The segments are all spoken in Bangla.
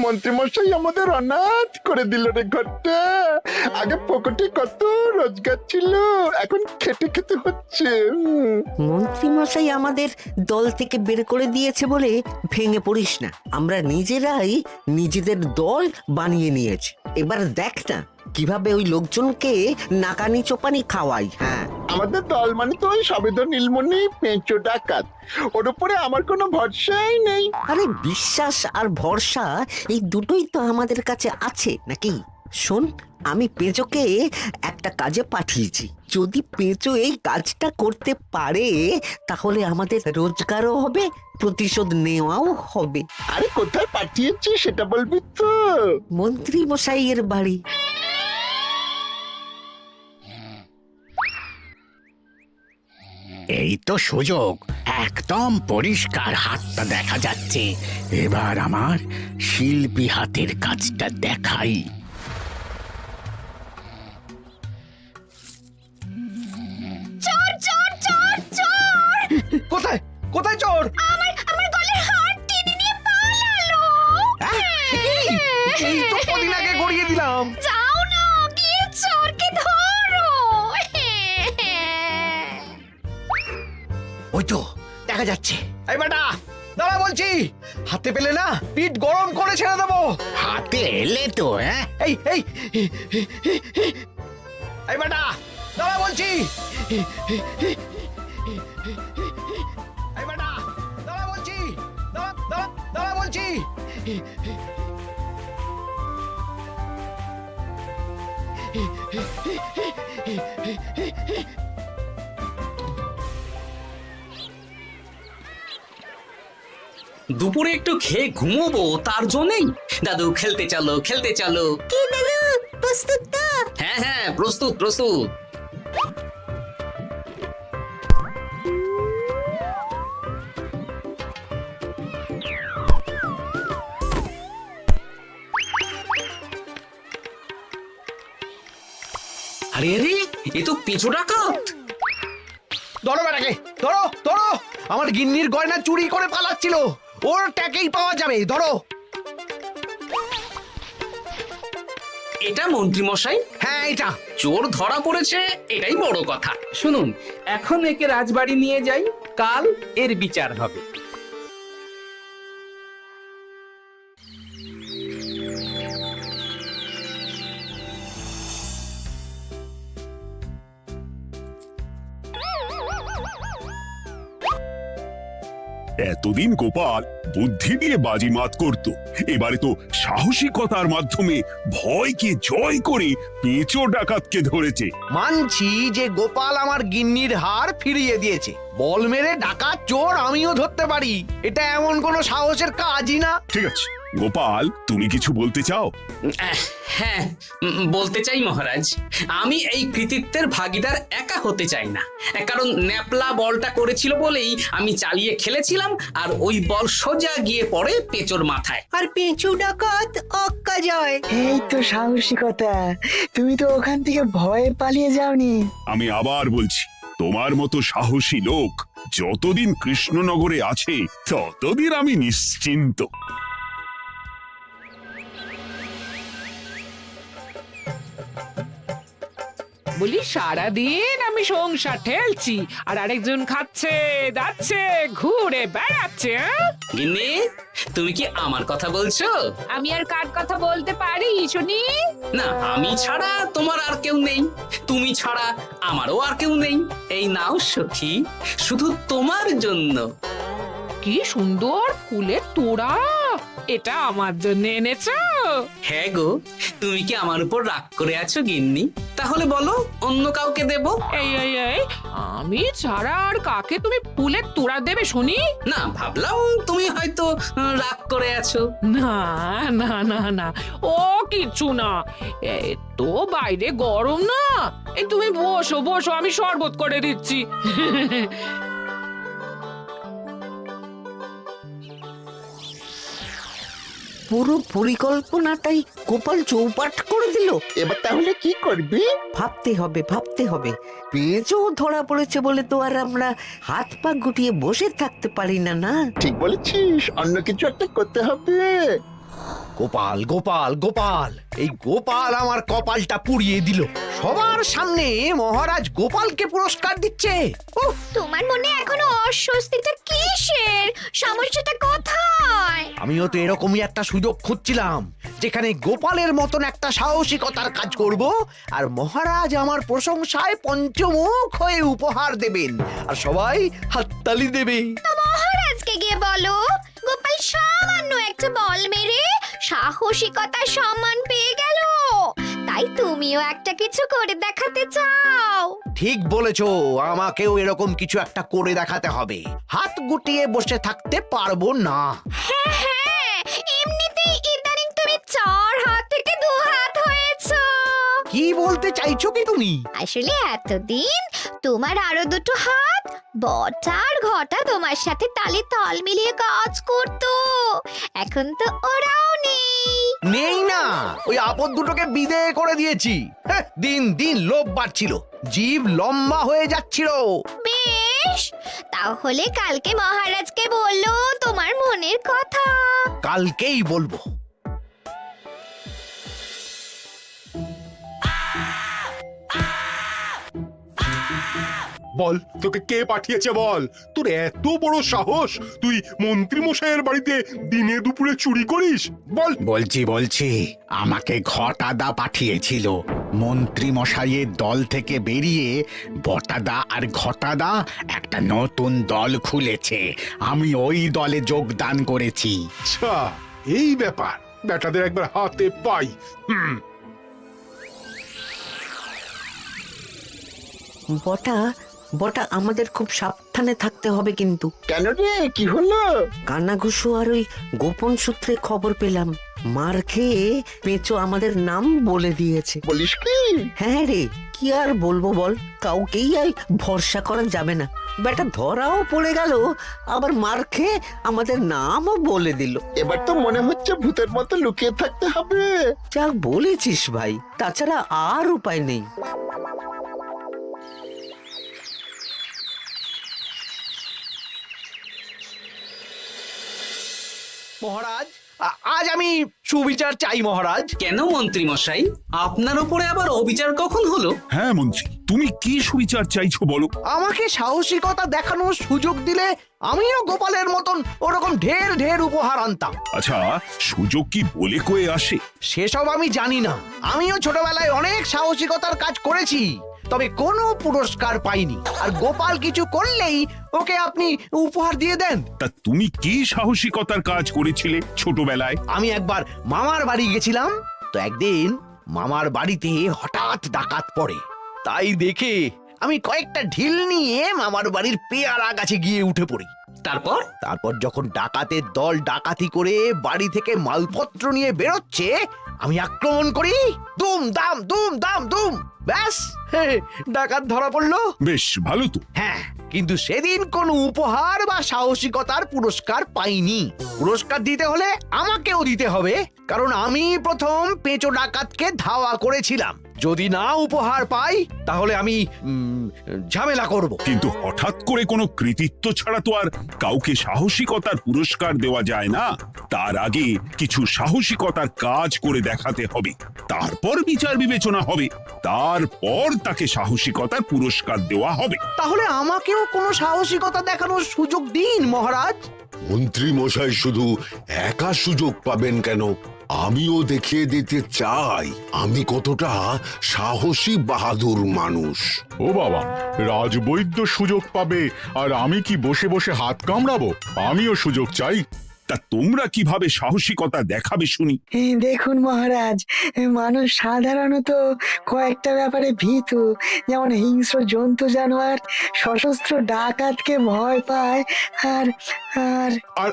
মন্ত্রীমশাই আমাদের অনাথ করে দিল রে ঘরটা। আগে পকেটে কত রোজগার ছিল, এখন খেটে খেতে হচ্ছে। মন্ত্রী মশাই আমাদের দল থেকে বের করে দিয়েছে বলে ভেঙে পড়িস না। আমরা নিজেরাই নিজেদের দল বানিয়ে নিয়েছি। এবার দেখ না কিভাবে ওই লোকজনকে নাকানি চোপানি খাওয়াই। হ্যাঁ, আমাদের দল মানে তো ওই সবেদন নীলমণি পেঁচো ডাকাত, ওর উপরে আমার কোনো ভরসাই নেই। আরে বিশ্বাস আর ভরসা এই দুটোই তো আমাদের কাছে আছে নাকি? শোন, আমি পেঁচোকে একটা কাজে পাঠিয়েছি। যদি পেঁচো এই কাজটা করতে পারে তাহলে আমাদের রোজগারও হবে, প্রতিশোধ নেওয়াও হবে। আরে কোথায় পাঠিয়েছি সেটা বলবি তো? মন্ত্রী মশাইয়ের বাড়ি। এই তো সুযোগ, একদম পরিষ্কার হাতটা দেখা যাচ্ছে। এবার আমার শিল্পী হাতের কাজটা দেখাই। চোর চোর চোর চোর! কোথায় কোথায় চোর? আমার গলার হার টেনে নিয়ে পালালো। এই তো কদিন আগে গড়িয়ে দিলাম। যাও না, গিয়ে চোরকে ধরো। ওই তো দেখা যাচ্ছে। এই বেটা দাঁড়া বলছি, হাতে পেলে না পিঠ গরম করে ছেড়ে দেবো। হাতে এলে তো এই এই এই বেটা দাঁড়া বলছি। এই বেটা দাঁড়া বলছি, দাঁড়া বলছি। দুপুরে একটু খেয়ে ঘুমোবো, তার জন্যই। দাদু খেলতে চলো, খেলতে চলো। কি দাদু, প্রস্তুত তো? হ্যাঁ হ্যাঁ, প্রস্তুত প্রস্তুত। আরে আরে, এ তো পিছু ডাকাত। ধরো বেটাকে, ধরো ধরো। আমার গিন্নির গয়না চুরি করে পালাচ্ছিল, ওর ট্যাকেই পাওয়া যাবে। ধরো। এটা মন্ত্রী মশাই? হ্যাঁ এটা। চোর ধরা পড়েছে, এটাই বড় কথা। শুনুন, এখন একে রাজবাড়ি নিয়ে যাই, কাল এর বিচার হবে। এতদিন গোপাল বুদ্ধি দিয়ে বাজিমাত করত, এবারে তো সাহসিকতার মাধ্যমে ভয়কে জয় করে পেঁচো ডাকাতকে ধরেছে। মানছি যে গোপাল আমার গিন্নির হার ফিরিয়ে দিয়েছে। বল মেরে ডাকাত চোর আমিও ধরতে পারি, এটা এমন কোনো সাহসের কাজই না। ঠিক আছে গোপাল, তুমি কিছু বলতে চাও? হ্যাঁ, বলতে চাই মহারাজ। আমি এই কৃতিত্বের ভাগীদার একা হতে চাই না। কারণ ন্যাপলা বলটা করেছিল বলেই আমি চালিয়ে খেলেছিলাম, আর ওই বল সোজা গিয়ে পড়ে পেঁচোর মাথায়। আর পেঁচু ডাকাত অক্কা যায়। এই তো সাহসিকতা, তুমি তো ওখান থেকে ভয়ে পালিয়ে যাওনি। আমি আবার বলছি, তোমার মতো সাহসী লোক যতদিন কৃষ্ণনগরে আছে ততদিন আমি নিশ্চিন্ত। বলি সারাদিন আমি সংসার ঠেলছি আর আরেকজন খাচ্ছে যাচ্ছে ঘুরে বেড়াচ্ছে। গিন্নি, তুমি কি আমার কথা বলছো? আমি আর কার কথা বলতে পারি শুনি? না, আমি ছাড়া তোমার আর কেউ নেই, তুমি ছাড়া আমারও আর কেউ নেই। এই নাও সখী, শুধু তোমার জন্য। কি সুন্দর ফুলের তোড়া, এটা আমার জন্য এনেছো? হ্যাঁ গো, তুমি কি আমার উপর রাগ করে আছো গিন্নি? তাহলে বলো, অন্য কাউকে দেব? এই এই এই, আমি ছাড়া আর কাকে তুমি ফুলের তোড়া দেবে শুনি? না, ভাবলাম তুমি হয়তো রাগ করে আছো। না না না না, ও কিচ্ছু না। এই তো বাইরে গরম না, এই তুমি বসো বসো, আমি শরবত করে দিচ্ছি। পুরো পরিকল্পনাটাই গোপাল চৌপাট করে দিল। এবার তাহলে কি করবি? ভাবতে হবে, ভাবতে হবে। পেঁচো ধরা পড়েছে বলে তো আর আমরা হাত পা গুটিয়ে বসে থাকতে পারি না। না, ঠিক বলেছিস, অন্য কিছু একটা করতে হবে। গোপাল গোপাল গোপাল, এই গোপাল আমার কপালটা পুড়িয়ে দিল। সবার সামনে মহারাজ গোপালকে পুরস্কার দিচ্ছে। উফ, তোমার মনে এখনো অস্বস্তিটা কিসের? সমস্যাটা কোথায়? আমিও তো এরকমই একটা সুযোগ খুঁজছিলাম, যেখানে গোপালের মতন একটা সাহসিকতার কাজ করব, আর মহারাজ আমার প্রশংসায় পঞ্চমুখ হয়ে উপহার দেবেন, আর সবাই হাততালি দেবে। তো মহারাজকে গিয়ে বলো, গোপাল সামান্য একটা বল মেরে সাহসিকতার সম্মান পেয়ে গেল, তাই তুমিও একটা কিছু করে দেখাতে চাও। ঠিক বলেছো, আমাকেও এরকম কিছু একটা করে দেখাতে হবে। হাত গুটিয়ে বসে থাকতে পারবো না। হ্যাঁ হ্যাঁ, এমনিতেই ইদানিং তুমি 4 হাত থেকে 2 হাত হয়েছো। কি বলতে চাইছো কি তুমি? আসলে এতদিন তোমার আরো 2টো হাত বটা আর ঘটা তোমার সাথে তালে তাল মিলিয়ে কাজ করতো, এখন তো ওরাও নেই। নেই না, ওই আপদ দুটোকে বিদেয় করে দিয়েছি। হ্যাঁ, দিন দিন লোভ বাড়ছিল, জীব লম্বা হয়ে যাচ্ছিল। বেশ, তাহলে কালকে মহারাজকে বললো তোমার মনের কথা। কালকেই বলবো। বল, তোকে কে পাঠিয়েছে বল? তোর এত বড় সাহস, তুই মন্ত্রী মশাইয়ের বাড়িতে দিনে দুপুরে চুরি করিস? বল। বলছি আমাকে ঘটাদা পাঠিয়েছিল। মন্ত্রী মশাইয়ের দল থেকে বেরিয়ে বটাদা আর ঘটাদা একটা নতুন দল খুলেছে, আমি ওই দলে যোগদান করেছি। আচ্ছা, এই ব্যাপার। বেটাদের একবার হাতে পাই। বটা বটা আমাদের খুব সাবধানে থাকতে হবে কিন্তু। কেন রে, কি হলো? কানাঘুষো আর ওই গোপন সূত্রে খবর পেলাম, মার খেয়ে পেঁচো আমাদের নাম বলে দিয়েছে। বলিস কি? হ্যাঁ রে, কি আর বলবো বল, কাউকেই আর ভরসা করা যাবে না। বেটা ধরাও পড়ে গেল, আবার মার খেয়ে আমাদের নামও বলে দিল। এবার তো মনে হচ্ছে ভূতের মতো লুকিয়ে থাকতে হবে। যা বলেছিস ভাই, তাছাড়া আর উপায় নেই। মহারাজ, আজ আমি সুবিচার চাই মহারাজ। কেন মন্ত্রী মশাই, আপনার উপরে আবার অবিচার কখন হলো? হ্যাঁ মন্ত্রী, তুমি কি সুবিচার চাইছো বলো? আমাকে সাহসিকতা দেখানোর সুযোগ দিলে আমিও গোপালের মতন ওরকম ঢের ঢের উপহার আনতাম। আচ্ছা, সুযোগ কি বলে কয়ে আসে? সেসব আমি জানি না। আমিও ছোটবেলায় অনেক সাহসিকতার কাজ করেছি, তবে কোনো পুরস্কার পাইনি। আর গোপাল কিছু করলেই ওকে আপনি উপহার দিয়ে দেন। তা তুমি কি সাহসিকতার কাজ করেছিলে ছোটবেলায়? আমি একবার মামার বাড়ি গেছিলাম, তো একদিন মামার বাড়িতে হঠাৎ ডাকাত পড়ে। তাই দেখে আমি কয়েকটা ঢিল নিয়ে মামার বাড়ির পেয়ারা গাছে গিয়ে উঠে পড়ি। তারপর যখন ডাকাতের দল ডাকাতি করে বাড়ি থেকে মালপত্র নিয়ে বেরোচ্ছে, আমি আক্রমণ করি। দুম দাম দুম দাম দুম, ব্যাস ডাকাত ধরা পড়লো। বেশ ভালো তো। হ্যাঁ, কিন্তু সেদিন কোনো উপহার বা সাহসিকতার পুরস্কার পাইনি। পুরস্কার দিতে হলে আমাকেও দিতে হবে, কারণ আমি প্রথম পেঁচো ডাকাতকে ধাওয়া করেছিলাম। যদি না উপহার পাই তাহলে আমি ঝামেলা করব। কিন্তু হঠাৎ করে কোনো কৃতিত্ব ছাড়া তো আর কাউকে সাহসিকতার পুরস্কার দেওয়া যায় না। তার আগে কিছু সাহসিকতার কাজ করে দেখাতে হবে, তারপর বিচার বিবেচনা হবে, তারপর তাকে সাহসিকতার পুরস্কার দেওয়া হবে। তাহলে আমাকেও কোনো সাহসিকতা দেখানোর সুযোগ দিন মহারাজ। মন্ত্রী মশাই শুধু একা সুযোগ পাবেন কেন, আমিও দেখিয়ে দিতে চাই আমি কতটা সাহসী বাহাদুর মানুষ। ও বাবা, রাজবৈদ্য সুযোগ পাবে আর আমি কি বসে বসে হাত কামড়াবো? আমিও সুযোগ চাই। তা তোমরা কিভাবে সাহসিকতা দেখাবে শুনি? দেখুন মহারাজ, মানুষ সাধারণত কয়েকটা ব্যাপারে ভীতু, যেমন হিংস্র জন্তু জানোয়ার, সশস্ত্র ডাকাতকে ভয় পায়, আর আর আর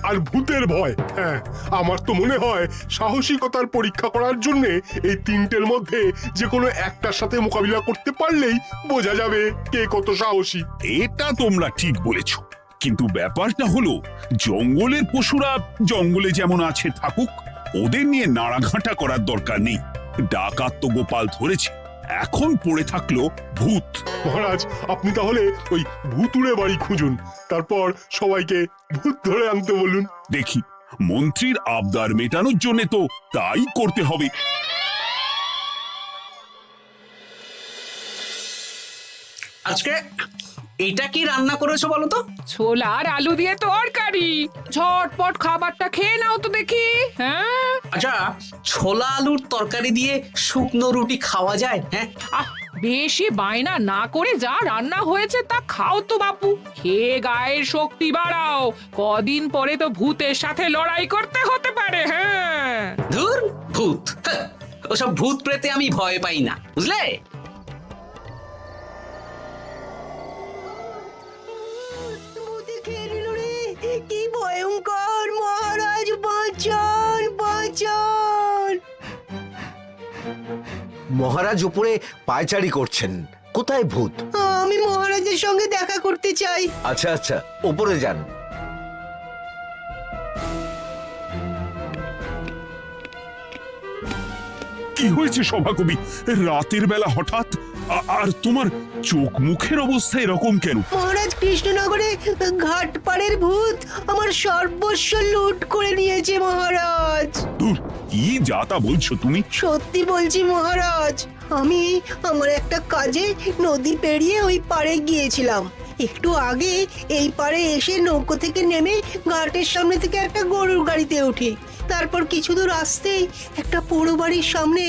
আর ভূতের ভয়। হ্যাঁ, আমার তো মনে হয় সাহসিকতার পরীক্ষা করার জন্য এই তিনটের মধ্যে যে কোনো একটার সাথে মোকাবিলা করতে পারলেই বোঝা যাবে কে কত সাহসী। এটা তোমরা ঠিক বলেছ, কিন্তু ব্যাপারটা হলো জঙ্গলের পশুরা জঙ্গলে যেমন আছে থাকুক, ওদের নিয়ে নাড়াঘাটা করার দরকার নেই। ডাকাত তো গোপাল ধরেছে, এখন পড়ে থাকলো ভূত। মহারাজ, আপনি তাহলে ওই ভূতুড়ে বাড়ি খুঁজুন, তারপর সবাইকে ভূত ধরে আনতে বলুন। দেখি মন্ত্রীর আবদার মেটানোর জন্য তো তাই করতে হবে। আজকে এটা কি রান্না করেছো বলো তো? ছোলা আর আলু দিয়ে তরকারি, ঝটপট খাবারটা খেয়ে নাও তো দেখি। হ্যাঁ, আচ্ছা, ছোলা আলুর তরকারি দিয়ে শুকনো রুটি খাওয়া যায়? হ্যাঁ, আহ বেশি বায়না না করে যা রান্না হয়েছে তা খাও তো বাপু, খেয়ে গায়ের শক্তি বাড়াও। কদিন পরে তো ভূতের সাথে লড়াই করতে হতে পারে। হ্যাঁ, ধুর ভূত, হ্যাঁ, ওসব ভূত প্রেতে আমি ভয় পাই না, বুঝলে? কি ভয়ঙ্কর! মহারাজ বাঁচান, বাঁচান! মহারাজ উপরে পায়চারি করছেন, কোথায় ভূত? আমি মহারাজের সঙ্গে দেখা করতে চাই। আচ্ছা আচ্ছা, উপরে যান। কি হয়েছে সভাকবি? রাতের বেলা হঠাৎ আর তোমার চোখ মুখের অবস্থা এরকম কেন? মহারাজ, কৃষ্ণনগরে ঘাটপাড়ের ভূত আমার সর্বস্ব লুট করে নিয়েছে মহারাজ। ধুর, কি যা তা বলছো তুমি? সত্যি বলছি মহারাজ, আমি আমার একটা কাজে নদী পেরিয়ে ওই পাড়ে গিয়েছিলাম। একটু আগে এই পাড়ে এসে নৌকো থেকে নেমে ঘাটের সামনে থেকে একটা গরুর গাড়িতে উঠি। তারপর কিছু দূর আসতেই একটা পোড়ো বাড়ির সামনে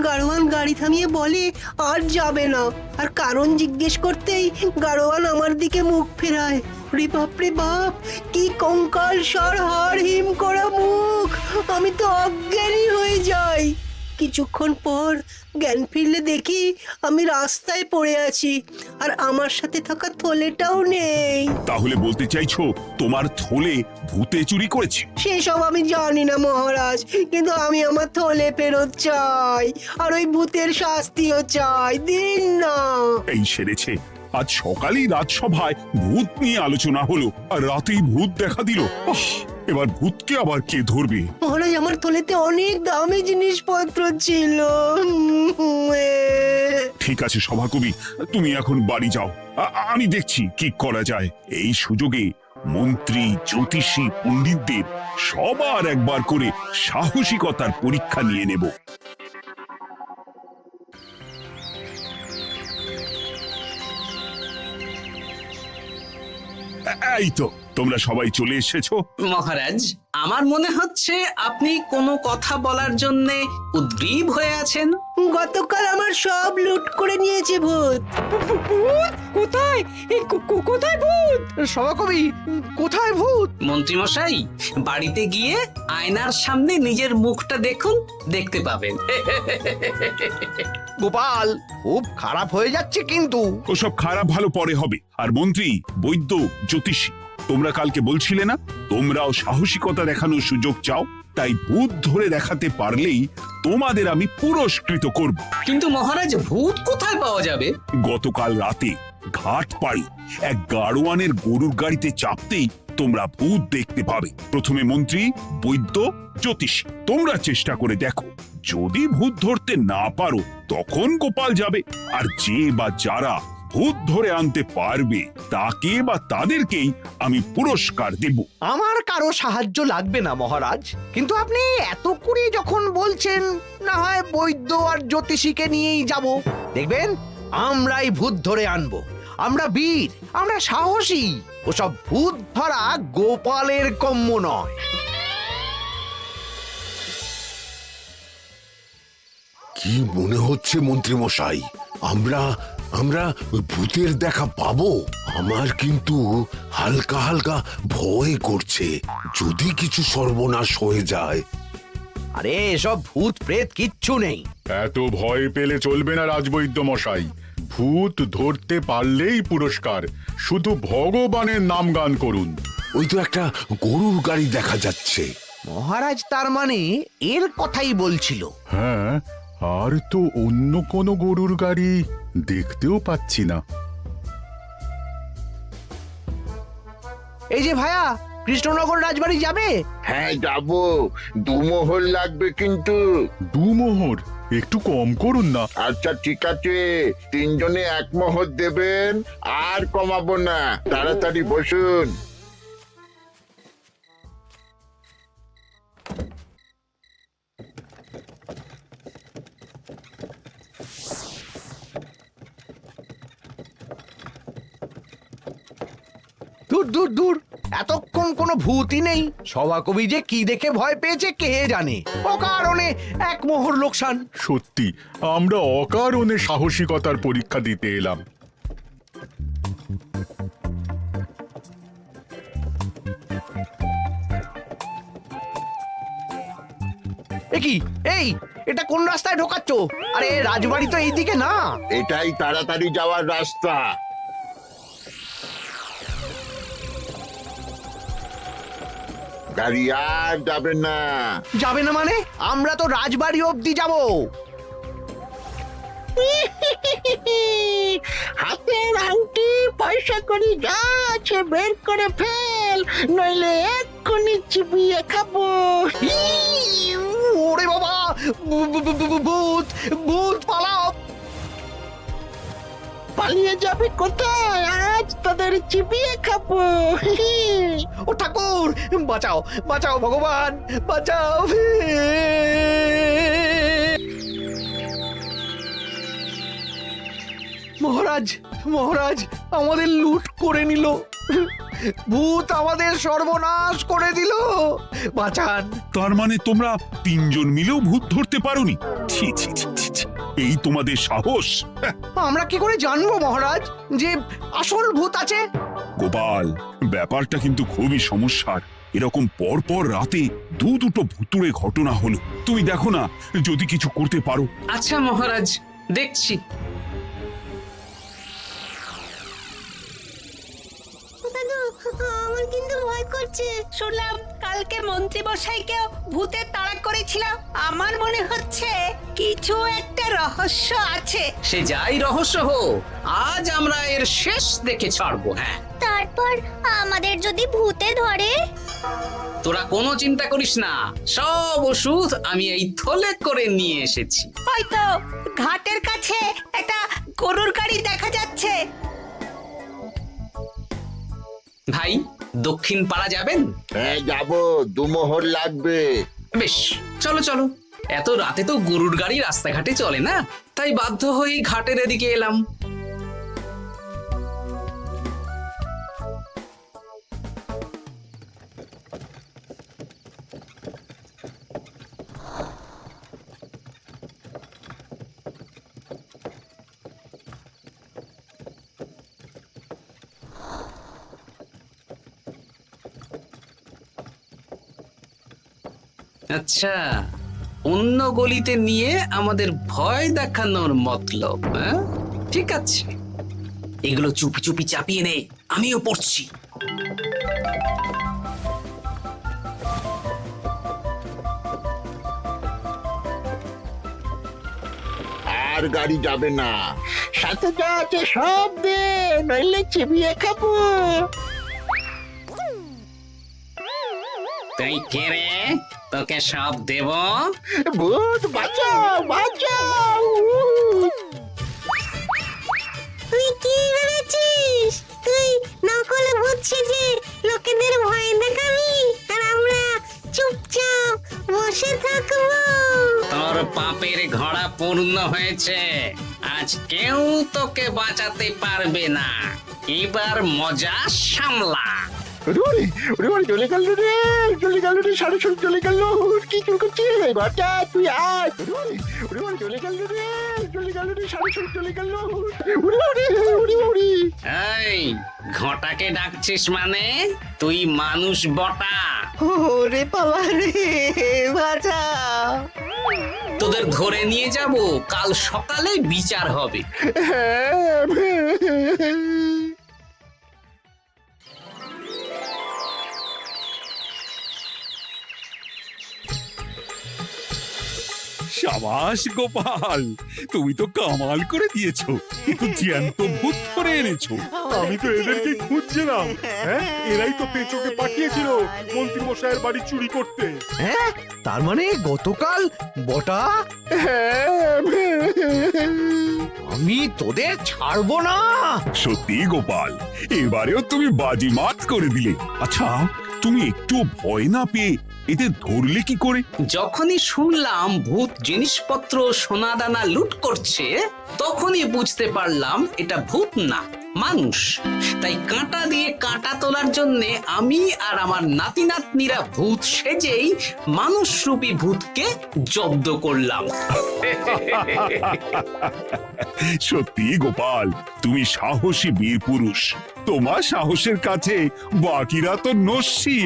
গাড়োয়ান গাড়ি থামিয়ে বলে আর যাবে না। আর কারণ জিজ্ঞেস করতেই গাড়োয়ান আমার দিকে মুখ ফেরায়। রে বাপ রে বাপ, কি কঙ্কাল সার হাড় হিম করা মুখ! আমি তো অজ্ঞানী হয়ে যাই। কিছুক্ষণ পর জ্ঞান ফিরলে দেখি আমি রাস্তায় পড়ে আছি, আর আমার সাথে থাকা থলেটাও নেই। তাহলে বলতে চাইছো তোমার থলে ভূতে চুরি করেছে? সেসব আমি জানি না মহারাজ, কিন্তু আমি আমার থলে ফেরত চাই, আর ওই ভূতের শাস্তিও চাই। দিন না। এই সেরেছে, আজ সকালেই রাজসভায় ভূত নিয়ে আলোচনা হলো আর রাতেই ভূত দেখা দিল। এবার ভূতকে আবার কে ধরবে? মহারাজ, আমার থলেতে অনেক দামি জিনিসপত্র ছিল। ঠিক আছে সভাকবি, তুমি এখন বাড়ি যাও, আমি দেখছি কি করা যায়। এই সুযোগে মন্ত্রী, জ্যোতিষী, পণ্ডিতদের সবার একবার করে সাহসিকতার পরীক্ষা নিয়ে নেব। এই তো তোমরা সবাই চলে এসেছো। মহারাজ, আমার মনে হচ্ছে আপনি কোনো কথা বলার জন্য উদ্গ্রীব হয়ে আছেন। গতকাল আমার সব লুট করে নিয়েছে ভূত। কোথায়? কোথায় ভূত? সভাকবি, কোথায় ভূত? মন্ত্রী মশাই, বাড়িতে গিয়ে আয়নার সামনে নিজের মুখটা দেখুন, দেখতে পাবেন। গোপাল, খুব খারাপ হয়ে যাচ্ছে কিন্তু। ওসব খারাপ ভালো পরে হবে। আর মন্ত্রী, বৈদ্য, জ্যোতিষী, তোমরা কালকে বলছিলে না তোমরাও সাহসিকতা দেখানোর সুযোগ চাও? তাই ভূত ধরে দেখাতে পারলেই তোমাদের আমি পুরস্কৃত করব। কিন্তু মহারাজ, ভূত কোথায় পাওয়া যাবে? গতকাল রাতে ঘাট পাড়ি এক গাড়োয়ানের গরুর গাড়িতে চাপতেই তোমরা ভূত দেখতে পাবে। প্রথমে মন্ত্রী, বৈদ্য, জ্যোতিষী, তোমরা চেষ্টা করে দেখো। যদি ভূত ধরতে না পারো তখন গোপাল যাবে, আর যে বা যারা ভূত ধরে আনতে পারবে তাকে বা তাদেরকেই আমি পুরস্কার দেব। আমার কারো সাহায্য লাগবে না মহারাজ, কিন্তু আপনি এত করে যখন বলছেন, না হয় বৈদ্য আর জ্যোতিষীকে নিয়েই যাব। দেখবেন আমরাই ভূত ধরে আনবো। আমরা বীর, আমরা সাহসী। ওসব ভূত ধরা গোপালের কম্য নয়। কি মনে হচ্ছে মন্ত্রী মশাই, আমরা আমরা ওই ভূতের দেখা পাবো? আমার কিন্তু হালকা হালকা ভয় করছে, যদি কিছু সর্বনাশ হয়ে যায়। আরে এসব ভূত প্রেত কিচ্ছু নেই। এত ভয় পেলে চলবে না রাজবৈদ্য মশাই। ভূত ধরতে পারলেই পুরস্কার, শুধু ভগবানের নাম গান করুন। ওই তো একটা গরুর গাড়ি দেখা যাচ্ছে। মহারাজ তার মানে এর কথাই বলছিল। হ্যাঁ, আর তো অন্য কোনো গরুর গাড়ি দেখতেও পাচ্ছি না। এই যে ভায়া, কৃষ্ণনগর রাজবাড়ি যাবে? হ্যাঁ যাব, 2 মোহর লাগবে কিন্তু। 2 মোহর একটু কম করুন না। আচ্ছা ঠিক আছে, 3 জনে 1 মোহর দেবেন, আর কমাবো না। তাড়াতাড়ি বসুন। দূর দূর দূর, এতক্ষণ কোনো ভূতই নেই। সভাকবি যে কি দেখে ভয় পেয়েছে কে জানে। অকারণে এক মোহর লোকসান। সত্যি আমরা অকারণে সাহসিকতার পরীক্ষা দিতে এলাম। কি এই, এটা কোন রাস্তায় ঢোকাচ্ছ? আরে রাজবাড়ি তো এইদিকে না। এটাই তাড়াতাড়ি যাওয়ার রাস্তা। গাড়ি আর যাবে না। যাবে না মানে? আমরা তো রাজবাড়ি অবধি যাব। হাতের আংটি পয়সা করি যা আছে বের করে ফেল, নইলে এক্ষুনি চিবিয়ে খাবো। ওরে বাবা, ভূত ভূত পালাও। পালিয়ে যাবে কোথায়? আজ তোদের চিবিয়ে খাবো। ও ঠাকুর, বাঁচাও বাঁচাও ভগবান, বাঁচাও। মহারাজ মহারাজ, আমাদের লুট করে নিল। ভূত আমাদের সর্বনাশ করে দিল। বাঁচান। তার মানে তোমরা তিনজন মিলেও ভূত ধরতে পারোনি? ছি ছি ছি ছি ছি। এই তোমাদের সাহস! হ্যাঁ, আমরা কি করে জানবো মহারাজ যে আসল ভূত আছে? গোপাল, ব্যাপারটা কিন্তু খুবই সমস্যার। এরকম পর পর রাতে দুটো ভুতুড়ে ঘটনা হলো। তুমি দেখো না, যদি কিছু করতে পারো। আচ্ছা মহারাজ, দেখছি। আমার কিন্তু ভয় করছে। শুনলাম কালকে মন্ত্রী মশাইকেও ভূতের তাড়া করেছিল। আমার মনে হচ্ছে কিছু একটা রহস্য আছে। সে যাই রহস্য হোক, আজ আমরা এর শেষ দেখে ছাড়বো। হ্যাঁ, তারপর আমাদের যদি ভূতে ধরে? তোরা কোনো চিন্তা করিস না, সব ওষুধ আমি এই থলে করে নিয়ে এসেছি। হয়তো ঘাটের কাছে একটা গরুর গাড়ি দেখা যাচ্ছে। ভাই, দক্ষিণ পাড়া যাবেন? হ্যাঁ যাবো, 2 মোহর লাগবে। বেশ, চলো চলো। এত রাতে তো গরুর গাড়ি রাস্তাঘাটে চলে না, তাই বাধ্য হয়ে ঘাটের এদিকে এলাম। আচ্ছা, অন্য গলিতে নিয়ে আমাদের ভয় দেখানোর মতলব? হ্যাঁ, ঠিক আছে, এগুলো চুপি চুপি চাপিয়ে নে, আমিও পড়ছি। আর গাড়ি যাবে না। সাথে যা আছে সব দে, নইলে চিবিয়ে খাবো। তুই কে রে? তোকে সব দেব? ভূত বাঁচাও বাঁচাও। তুই কি ভেবেছিস? তুই নকল ভূত সেজে লোকেদের ভয় দেখাবি, আর আমরা চুপচাপ বসে থাকবো? তোর পাপের ঘোড়া পূর্ণ হয়েছে। আজ কেউ তোকে বাঁচাতে পারবে না। এবার মজা সামলা। চলে গেল রে, চলে গেল রে, সাড়ে ছড়ে চলে গেল। কি চুল করছিস বাচ্চা? তুই আয়। চলে গেল রে, চলে গেল রে, সাড়ে ছড়ে চলে গেল। এই, ঘটাকে ডাকছিস মানে? তুই মানুষ বটা। ওরে বাবা রে, বাঁচা। তোদের ধরে নিয়ে যাব, কাল সকালে বিচার হবে। সাবাস গোপাল, তুমি তো কামাল করে দিয়েছো। কিন্তু জ্যান্ত ভূত ধরে এনেছো। আমি তো এদেরকে খুঁজছিলাম। হ্যাঁ, এরাই তো পেচোকে পাঠিয়েছিল মন্ত্রী মশাইয়ের বাড়ি চুরি করতে। হ্যাঁ, তার মানে গতকাল বটা। আমি তোদের ছাড়বো না। সত্যি গোপাল, এবারেও তুমি বাজিমাত করে দিলে। আচ্ছা, তুমি একটু ভয় না পেয়ে এদের ধরলে কি করে? যখনই শুনলাম ভূত জিনিসপত্র সোনাদানা লুট করছে, তখনই বুঝতে পারলাম এটা ভূত না, মানুষ। তাই কাঁটা দিয়ে কাঁটা তোলার জন্য আমি আর আমার নাতি নাতনিরা ভূত সেজেই মানুষরূপী ভূতকে জব্দ করলাম। সত্যি গোপাল, তুমি সাহসী বীর পুরুষ। তোমার সাহসের কাছে বাকিরা তো নস্যি।